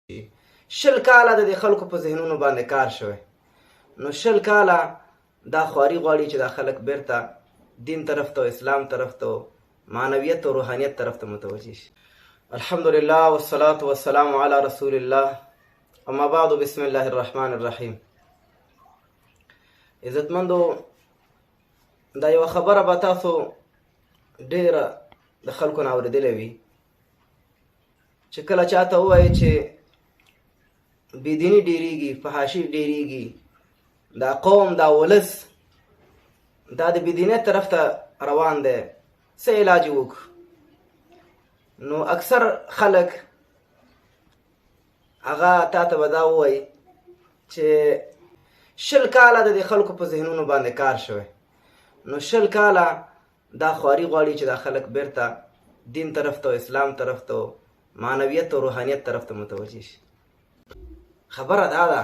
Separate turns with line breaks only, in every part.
شل کاله د خلکو په ذهنونو باندې کار شوی. نو شل کاله دا خواري غواړي چې دا خلک بیرته دین طرف ته، اسلام طرف ته، معنویت او روحانیت طرف ته متوجه شي. الحمدلله والصلاة والسلام علی رسول الله، اما بعد، بسم الله الرحمن الرحیم. عزتمندو، دا یو خبره به تاسو ډیره د خلکو نه اورېدلې وي چې کله چاته ووایي چې بېدیني ډېرېږي، فحاشي ډېرېږي، دا قوم، دا ولس دا د بېدینۍ طرف ته روان دی، څه علاج وکړو؟ نو اکثر خلک هغه تا ته به دا ووایي چې شل کاله د خلکو په ذهنونو باندې کار شوی. نو شل کاله دا خواري غواړي چې دا خلک بیرته دین طرف ته، اسلام طرف ته، معنویت او روحانیت طرف ته متوجه شي. خبره دا ده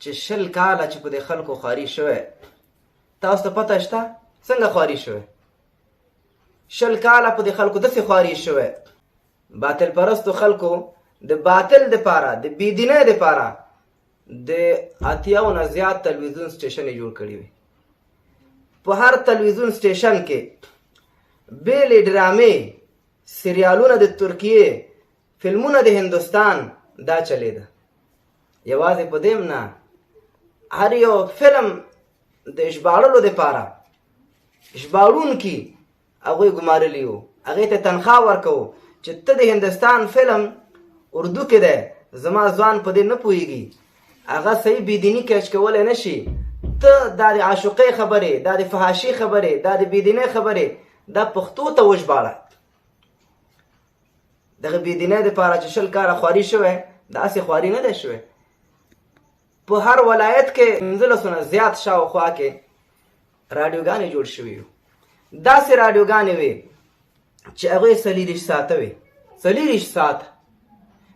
چې شل کاله چې په دې خلکو خواري شوی، تاسو ته پته شته څنګه خواري شوی؟ شل کاله په دې خلکو داسې خواري شوی، باطل پرستو خلکو د باطل دپاره، د بېدینۍ دپاره د 80 نه زیات تلویزیون سټیشن یې جوړ کړي وي. په هر تلویزیون سټیشن کې بیلې ډرامې، سریالونه د ترکیې، فلمونه د هندوستان دا چلیده. یوازې په دې نه، هر یو فلم د ژباړلو دپاره ژباړونکي هغوی ګمارلي وو، هغې ته تنخواه ورکوو چې ته د هندوستان فلم اردو کې دی، زما ځوان په دې نه پوهېږي، هغه صحیح بېدیني کیچ کولی نه شي، ته دا د عاشقۍ خبرې، دا د فحاشي خبرې، دا د بېدینۍ خبرې دا پښتو ته وژباړه. دغه بېدینۍ دپاره چې شل کاله خواري شوی، داسې خواري نه دی شوی. په هر ولایت کې 1500 نه زیات شاوخوا کې راډیوګانې جوړ شوي وو. داسې راډیوګانې وې چې هغوی 40 ساعته وې، 40 ساعته.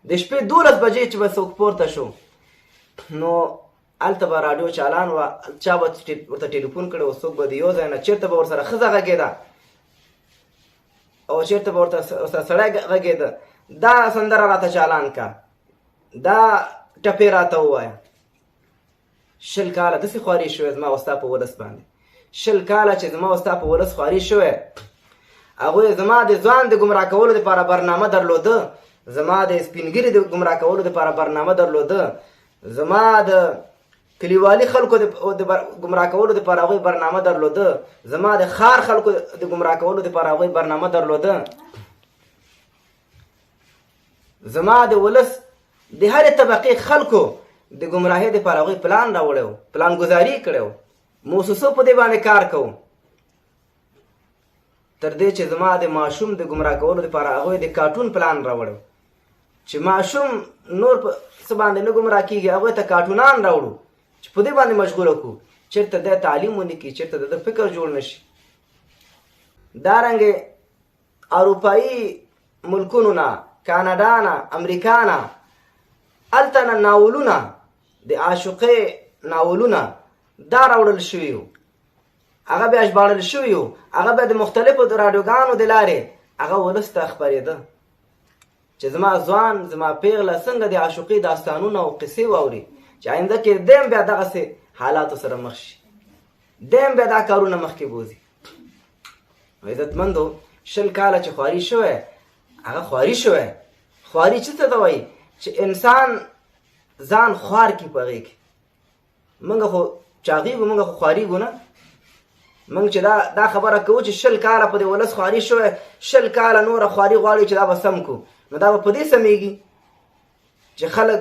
د شپې 12 بجې چې به څوک پورته شو، نو هلته به راډیو چالان وه، چا به ورته ټلیفون کړی و، څوک به د یو ځای نه چېرته به ورسره ښځه غږېده او چېرته به ورسره سړی غږېده، دا سندره راته چالان کا، دا ټپې راته ووایه. شل کاله داسې خواري شوی زما او ستا په ولس باندې. شل کاله چې زما او ستا په ولس خواري شوی، هغوی زما د ځوان د ګمراه کولو دپاره برنامه درلوده، زما د سپینګیري د ګمراه کولو دپاره برنامه درلوده، زما د کلیوالي خلکو د ګمراه کولو دپاره هغوی برنامه درلوده، زما د ښار خلکو د ګمراه کولو دپاره هغوی برنامه درلوده، زما د ولس د هرې طبقې خلکو د ګمراهۍ دپاره هغوی پلان راوړی و، پلان ګزاري کړی و، موسسو په دې باندې کار کوو، تر دې چې زما د ماشوم د ګمراه کولو دپاره هغوی د کارټون پلان راوړی و چې ماشوم نور په څه باندې نه ګمراه کېږي، هغوی ته کارټونان راوړو چې په دې باندې مشغوله کړو، چېرته دی تعلیم ونه کړي، چېرته د فکر جوړ نه شي. دارنګې اروپایي ملکونو نه، کاناډا نه، امریکا نه، هلته نه ناولونه، د عاشقۍ ناولونه دا راوړل شوي وو، هغه بیا ژباړل شوي وو، هغه بیا د مختلفو د راډیوګانو د لارې هغه ولس ته خپرېده چې زما ځوان، زما پیغله څنګه د عاشقۍ داستانونه او قصې واوري، چې آینده کې دیم بیا دغسې حالاتو سره مخ شي، دیم بیا دا کارونه مخکې بوځي. عزتمندو، شل کاله چې خواري شوی، هغه خواري شوی. خواري څه ته وایي؟ چې انسان ځان خوار کړي په هغې کې. موږ خو چاغېږو، موږ خو خوارېږو نه. موږ چې دا خبره کوو چې شل کاله په دې ولس خواري شوی، شل کاله نوره خواري غواړي چې دا به سم کړو، نو دا به په دې سمېږي چې خلک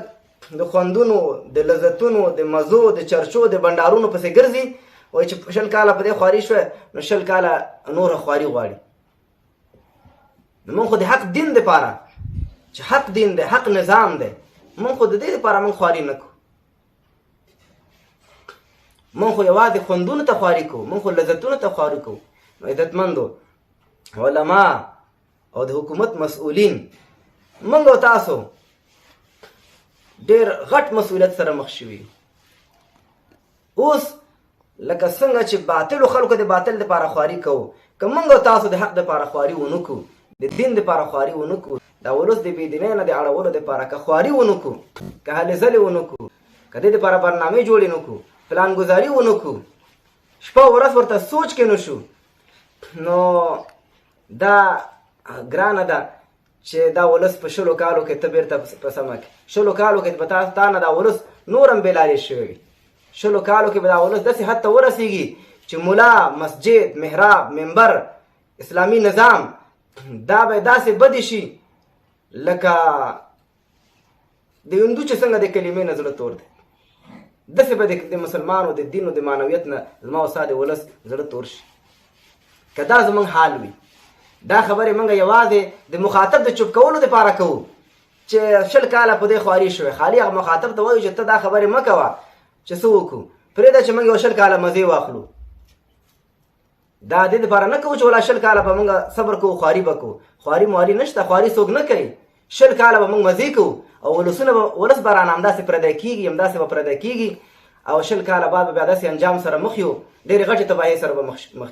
د خوندونو، د لذتونو، د مزو، د چرچو، د بنډارونو پسې ګرځي، وایي چې شل کاله په دې خواري شوی، نو شل کاله نوره خواري غواړي. نو موږ خو د حق دین دپاره چې حق دین دی، حق نظام دی، موږ خو د دې دپاره موږ خواري نه کوو. موږ خو یوازې خوندونو ته خواري کوو، موږ خو لذتونو ته خواري کوو. نو عزتمندو، علما او د حکومت مسؤلین، موږ او تاسو ډېر غټ مسؤلیت سره مخ شوي. اوس لکه څنګه چې باطلو خلکو د باطل دپاره خواري کوو، که موږ او تاسو د حق دپاره خواري ونه کړو، د دین دپاره خواري ونه کړو، دا ولس د بېدینۍ نه د اړولو دپاره که خواري ونه کړو، که هلې ځلې ونه کړو، که دې دپاره برنامې جوړې نه کړو، پلانګذاري ونه کړو، شپه ورځ ورته سوچ کې نه شو، نو دا ګرانه ده چې دا ولس په 20 کالو کې ته بېرته په سمه کې 20 کالو کې به تا نه دا ولس نور هم بېلارې شوی وي. 20 کالو کې به دا ولس داسې حد ته ورسېږي چې ملا، مسجد، محراب، منبر، اسلامي نظام دا به داسې بدې شي لکه د هندو چې څنګه د کلمې نه زړه تور دی، داسې به د مسلمانو د دین او د معنویت نه زما او ستا د ولس زړه تور شي. که دا زموږ حال وي، دا خبرې موږ یوازې د مخاطب د چوپ کولو دپاره کوو چې 20 کاله په دې خواري شوی، خالي هغه مخاطب ته وایو چې ته دا خبرې مه کوه چې څه وکړو، پرېږده چې موږ یو 20 کاله مزې واخلو. دا دې دپاره نه کوو چې ولا 20 کاله به موږ صبر کوو، خواري به کوو. خواري مواري نشته، خواري څوک نه کوي. 20 کاله به موږ مزې کوو او ولس به رانه همداسې پردی کېږي، همداسې به پردی کېږي او 20 کاله بعد به بیا داسې انجام سره مخ یو، ډېرې غټې تباهۍ سره به مخ